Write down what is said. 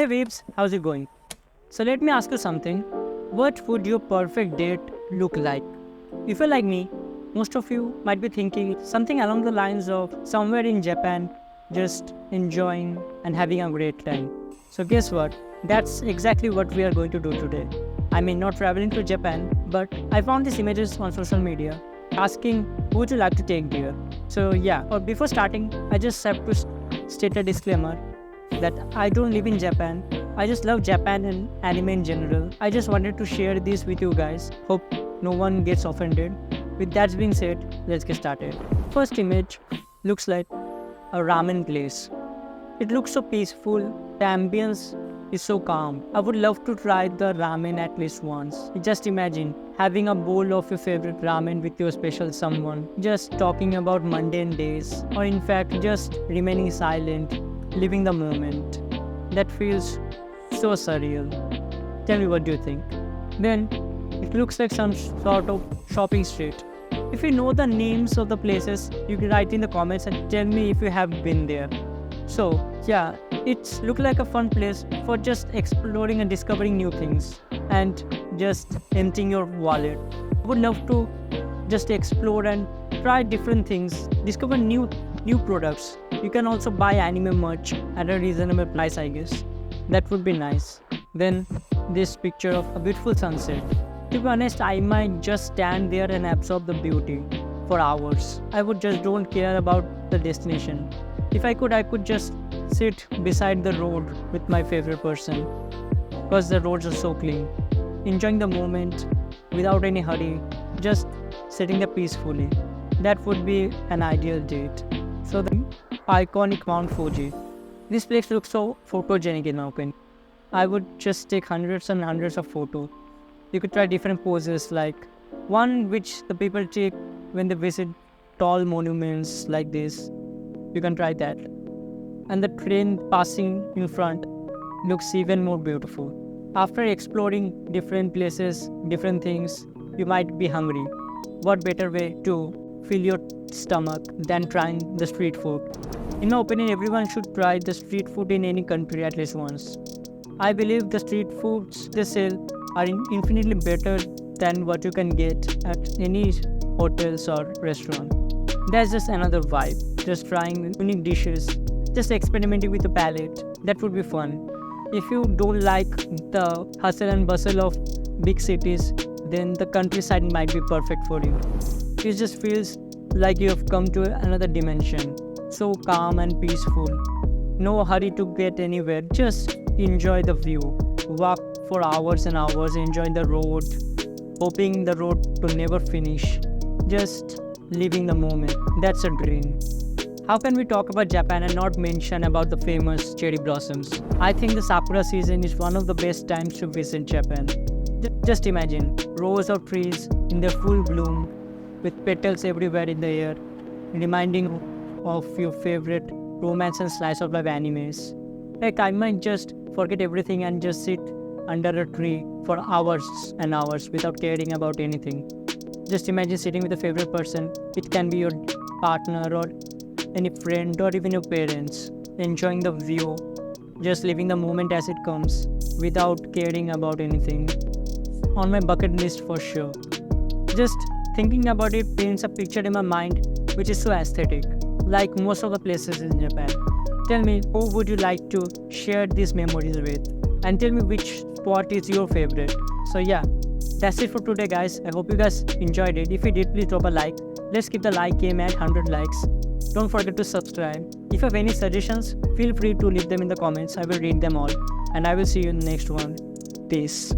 Hey Weebs, how's it going? So let me ask you something. What would your perfect date look like? If you're like me, most of you might be thinking something along the lines of somewhere in Japan, just enjoying and having a great time. So guess what? That's exactly what we are going to do today. I mean, not traveling to Japan, but I found these images on social media asking who would you like to take there. So yeah, or before starting, I just have to state a disclaimer that I don't live in Japan. I just love Japan and anime in general. I just wanted to share this with you guys. Hope no one gets offended. With that being said, let's get started. First image looks like a ramen place. It looks so peaceful. The ambience is so calm. I would love to try the ramen at least once. Just imagine having a bowl of your favorite ramen with your special someone, just talking about mundane days, or in fact just remaining silent, living the moment. That feels so surreal. Tell me, what do you think? Then it looks like some sort of shopping street. If you know the names of the places, you can write in the comments and tell me if you have been there. So yeah, it looks like a fun place for just exploring and discovering new things and just emptying your wallet. I would love to just explore and try different things, discover new products. You can also buy anime merch at a reasonable price, I guess. That would be nice. Then this picture of a beautiful sunset. To be honest, I might just stand there and absorb the beauty for hours. I would just don't care about the destination. If I could just sit beside the road with my favorite person, because the roads are so clean, enjoying the moment without any hurry, just sitting there peacefully. That would be an ideal date. So the iconic Mount Fuji. This place looks so photogenic in my opinion. I would just take hundreds and hundreds of photos. You could try different poses, like one which the people take when they visit tall monuments like this. You can try that. And the train passing in front looks even more beautiful. After exploring different places, different things, you might be hungry. What better way to fill your stomach than trying the street food? In my opinion, everyone should try the street food in any country at least once. I believe the street foods they sell are infinitely better than what you can get at any hotels or restaurant. That's just another vibe. Just trying unique dishes, just experimenting with the palate. That would be fun. If you don't like the hustle and bustle of big cities, then the countryside might be perfect for you. It just feels like you have come to another dimension. So calm and peaceful. No hurry to get anywhere. Just enjoy the view. Walk for hours and hours, enjoying the road, hoping the road to never finish. Just living the moment. That's a dream. How can we talk about Japan and not mention about the famous cherry blossoms? I think the sakura season is one of the best times to visit Japan. Just imagine rows of trees in their full bloom with petals everywhere in the air, reminding of your favorite romance and slice of life animes. Like I might just forget everything and just sit under a tree for hours and hours without caring about anything. Just imagine sitting with a favorite person. It can be your partner or any friend or even your parents, enjoying the view, just living the moment as it comes without caring about anything. On my bucket list for sure. Just thinking about it paints a picture in my mind which is so aesthetic, like most of the places in Japan. Tell me, who would you like to share these memories with? And tell me which spot is your favorite. So yeah, that's it for today guys. I hope you guys enjoyed it. If you did, please drop a like. Let's keep the like game at 100 likes. Don't forget to subscribe. If you have any suggestions, feel free to leave them in the comments. I will read them all. And I will see you in the next one. Peace.